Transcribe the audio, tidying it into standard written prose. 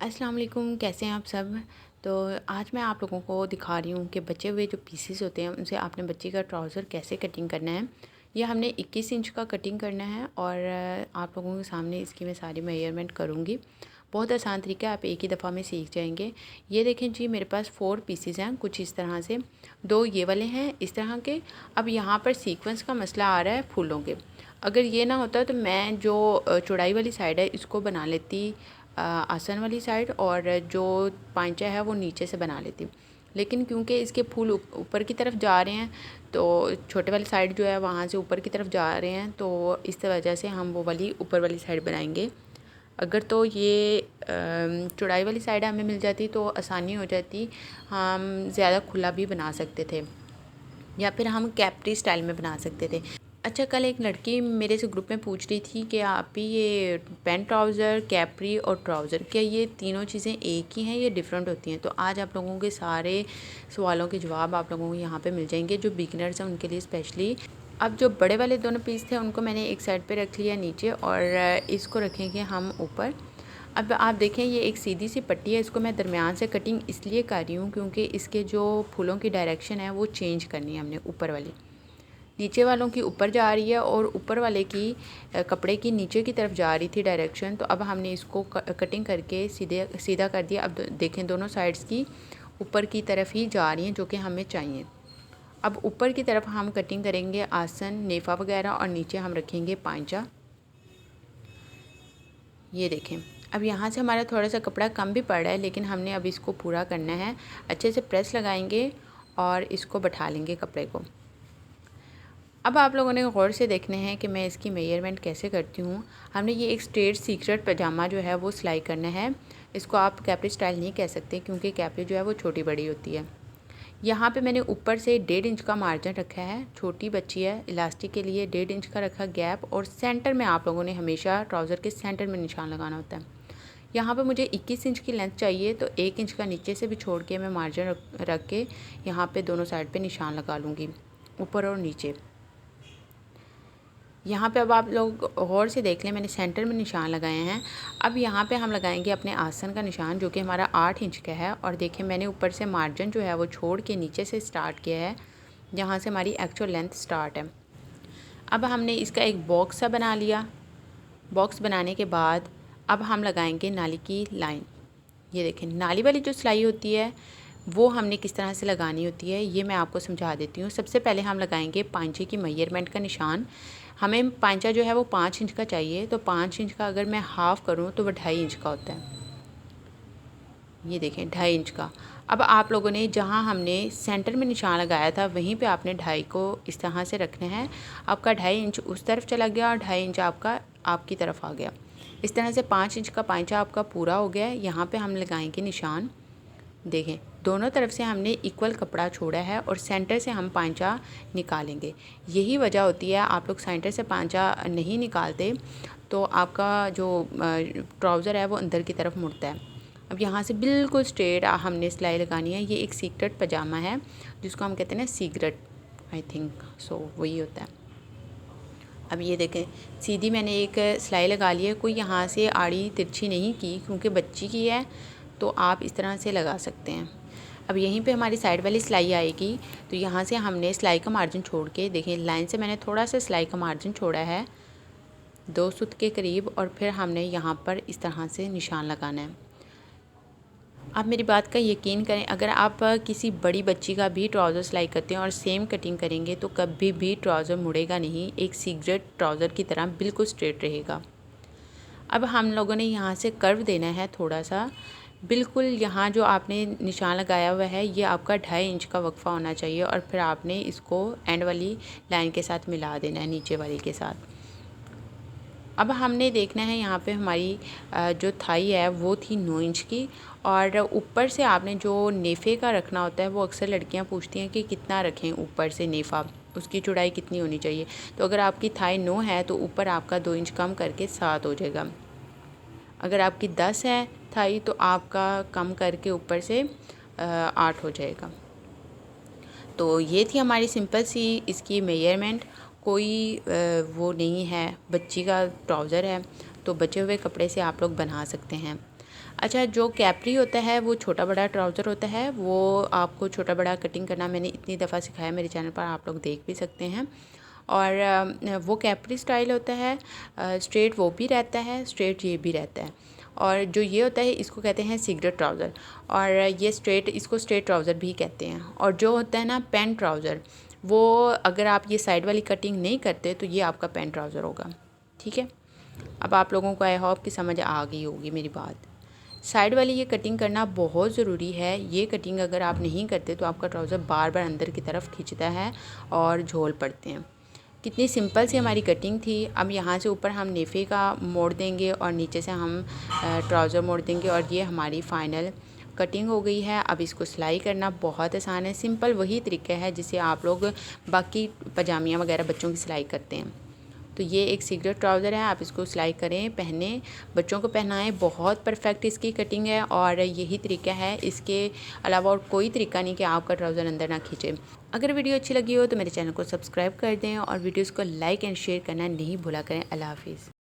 अस्सलाम वालेकुम, कैसे हैं आप सब। तो आज मैं आप लोगों को दिखा रही हूँ कि बचे हुए जो पीसेस होते हैं उनसे आपने बच्चे का ट्राउज़र कैसे कटिंग करना है। ये हमने 21 इंच का कटिंग करना है और आप लोगों के सामने इसकी मैं सारी मेजरमेंट करूँगी। बहुत आसान तरीका है, आप एक ही दफ़ा में सीख जाएंगे। ये देखें जी, मेरे पास 4 पीसेस हैं कुछ इस तरह से। 2 ये वाले हैं इस तरह के। अब यहाँ पर सीक्वेंस का मसला आ रहा है फूलों के। अगर ये ना होता तो मैं जो चौड़ाई वाली साइड है इसको बना लेती आसन वाली साइड, और जो पांचा है वो नीचे से बना लेती। लेकिन क्योंकि इसके फूल ऊपर की तरफ जा रहे हैं, तो छोटे वाली साइड जो है वहाँ से ऊपर की तरफ जा रहे हैं, तो इस वजह से हम वो वाली ऊपर वाली साइड बनाएंगे। अगर तो ये चौड़ाई वाली साइड हमें मिल जाती तो आसानी हो जाती, हम ज़्यादा खुला भी बना सकते थे या फिर हम कैप्री स्टाइल में बना सकते थे। अच्छा, कल एक लड़की मेरे से ग्रुप में पूछ रही थी कि आप ही ये पैंट ट्राउज़र, कैप्री और ट्राउज़र, क्या ये तीनों चीज़ें एक ही हैं या डिफरेंट होती हैं। तो आज आप लोगों के सारे सवालों के जवाब आप लोगों को यहाँ पे मिल जाएंगे, जो बिगिनर्स हैं उनके लिए स्पेशली। अब जो बड़े वाले दोनों पीस थे उनको मैंने एक साइड पे रख लिया नीचे, और इसको रखेंगे हम ऊपर। अब आप देखें, ये एक सीधी सी पट्टी है, इसको मैं दरमियान से कटिंग इसलिए कर रही हूँ क्योंकि इसके जो फूलों की डायरेक्शन है वो चेंज करनी है हमने। ऊपर वाली नीचे वालों की ऊपर जा रही है और ऊपर वाले की कपड़े की नीचे की तरफ जा रही थी डायरेक्शन। तो अब हमने इसको कटिंग करके सीधा कर दिया। अब देखें, दोनों साइड्स की ऊपर की तरफ ही जा रही हैं जो कि हमें चाहिए। अब ऊपर की तरफ हम कटिंग करेंगे आसन, नेफा वगैरह, और नीचे हम रखेंगे पांचा। ये देखें, अब यहाँ से हमारा थोड़ा सा कपड़ा कम भी पड़ रहा है, लेकिन हमने अब इसको पूरा करना है। अच्छे से प्रेस लगाएंगे और इसको बैठा लेंगे कपड़े को। अब आप लोगों ने गौर से देखने हैं कि मैं इसकी मेजरमेंट कैसे करती हूँ। हमने ये एक स्ट्रेट सीक्रेट पजामा जो है वो सिलाई करना है। इसको आप कैप्री स्टाइल नहीं कह सकते क्योंकि कैप्री जो है वो छोटी बड़ी होती है। यहाँ पे मैंने ऊपर से 1.5 इंच का मार्जिन रखा है। छोटी बच्ची है, इलास्टिक के लिए 1.5 इंच का रखा गैप, और सेंटर में आप लोगों ने हमेशा ट्राउज़र के सेंटर में निशान लगाना होता है। यहाँ पे मुझे 21 इंच की लेंथ चाहिए, तो 1 इंच का नीचे से भी छोड़ के मैं मार्जिन रख के यहाँ पे दोनों साइड पे निशान लगा लूँगी, ऊपर और नीचे। यहाँ पे अब आप लोग गौर से देख लें, मैंने सेंटर में निशान लगाए हैं। अब यहाँ पे हम लगाएंगे अपने आसन का निशान जो कि हमारा 8 इंच का है। और देखिए, मैंने ऊपर से मार्जिन जो है वो छोड़ के नीचे से स्टार्ट किया है, जहाँ से हमारी एक्चुअल लेंथ स्टार्ट है। अब हमने इसका एक बॉक्स सा बना लिया। बॉक्स बनाने के बाद अब हम लगाएंगे नाली की लाइन। ये देखें, नाली वाली जो सिलाई होती है वो हमने किस तरह से लगानी होती है ये मैं आपको समझा देती हूँ। सबसे पहले हम लगाएंगे पांचे की मेजरमेंट का निशान। हमें पांचा जो है वो 5 इंच का चाहिए, तो 5 इंच का अगर मैं हाफ़ करूँ तो वो 2.5 इंच का होता है। ये देखें, 2.5 इंच का। अब आप लोगों ने जहाँ हमने सेंटर में निशान लगाया था वहीं पे आपने 2.5 को इस तरह से रखना है। आपका 2.5 इंच उस तरफ चला गया और 2.5 इंच आपका आपकी तरफ आ गया। इस तरह से 5 इंच का पांचा आपका पूरा हो गया। यहाँ पे हम लगाएंगे निशान। देखें, दोनों तरफ से हमने इक्वल कपड़ा छोड़ा है और सेंटर से हम पांचा निकालेंगे। यही वजह होती है, आप लोग सेंटर से पांचा नहीं निकालते तो आपका जो ट्राउज़र है वो अंदर की तरफ मुड़ता है। अब यहाँ से बिल्कुल स्ट्रेट हमने सिलाई लगानी है। ये एक सीक्रेट पजामा है जिसको हम कहते हैं ना सीक्रेट, आई थिंक सो वही होता है। अब ये देखें, सीधी मैंने एक सिलाई लगा ली है। कोई यहाँ से आड़ी तिरछी नहीं की क्योंकि बच्ची की है, तो आप इस तरह से लगा सकते हैं। अब यहीं पे हमारी साइड वाली सिलाई आएगी, तो यहाँ से हमने सिलाई का मार्जिन छोड़ के, देखें लाइन से मैंने थोड़ा सा सिलाई का मार्जिन छोड़ा है 2 सूत के करीब, और फिर हमने यहाँ पर इस तरह से निशान लगाना है। आप मेरी बात का यकीन करें, अगर आप किसी बड़ी बच्ची का भी ट्राउज़र सिलाई करते हैं और सेम कटिंग करेंगे तो कभी भी ट्राउज़र मुड़ेगा नहीं, एक सीक्रेट ट्राउज़र की तरह बिल्कुल स्ट्रेट रहेगा। अब हम लोगों ने यहाँ से कर्व देना है थोड़ा सा, बिल्कुल यहाँ जो आपने निशान लगाया हुआ है ये आपका 2.5 इंच का वक्फ़ा होना चाहिए, और फिर आपने इसको एंड वाली लाइन के साथ मिला देना है, नीचे वाली के साथ। अब हमने देखना है यहाँ पे हमारी जो थाई है वो थी 9 इंच की, और ऊपर से आपने जो नेफ़े का रखना होता है, वो अक्सर लड़कियाँ पूछती हैं कि कितना रखें ऊपर से नेफ़ा, उसकी चौड़ाई कितनी होनी चाहिए। तो अगर आपकी थाई 9 है तो ऊपर आपका 2 इंच कम करके 7 हो जाएगा। अगर आपकी 10 है थाई तो आपका कम करके ऊपर से 8 हो जाएगा। तो ये थी हमारी सिंपल सी इसकी मेजरमेंट। कोई वो नहीं है, बच्ची का ट्राउज़र है तो बचे हुए कपड़े से आप लोग बना सकते हैं। अच्छा, जो कैप्री होता है वो छोटा बड़ा ट्राउज़र होता है, वो आपको छोटा बड़ा कटिंग करना मैंने इतनी दफ़ा सिखाया मेरे चैनल पर, आप लोग देख भी सकते हैं। और वो कैप्री स्टाइल होता है, स्ट्रेट वो भी रहता है, स्ट्रेट ये भी रहता है। और जो ये होता है इसको कहते हैं सिगरेट ट्राउज़र, और ये स्ट्रेट, इसको स्ट्रेट ट्राउज़र भी कहते हैं। और जो होता है ना पैंट ट्राउज़र, वो अगर आप ये साइड वाली कटिंग नहीं करते तो ये आपका पैंट ट्राउज़र होगा। ठीक है, अब आप लोगों को आई होप कि समझ आ गई होगी मेरी बात। साइड वाली ये कटिंग करना बहुत ज़रूरी है। ये कटिंग अगर आप नहीं करते तो आपका ट्राउज़र बार बार अंदर की तरफ खिंचता है और झोल पड़ते हैं। कितनी सिंपल सी हमारी कटिंग थी। अब यहाँ से ऊपर हम नेफ़े का मोड़ देंगे और नीचे से हम ट्राउज़र मोड़ देंगे, और ये हमारी फ़ाइनल कटिंग हो गई है। अब इसको सिलाई करना बहुत आसान है, सिंपल वही तरीका है जिससे आप लोग बाकी पजामियाँ वगैरह बच्चों की सिलाई करते हैं। तो ये एक सिगरेट ट्राउज़र है, आप इसको सिलाई करें, पहने, बच्चों को पहनाएं। बहुत परफेक्ट इसकी कटिंग है और यही तरीका है, इसके अलावा और कोई तरीका नहीं कि आपका ट्राउज़र अंदर ना खींचे। अगर वीडियो अच्छी लगी हो तो मेरे चैनल को सब्सक्राइब कर दें और वीडियोज़ को लाइक एंड शेयर करना नहीं भूला करें। अल्लाह हाफिज़।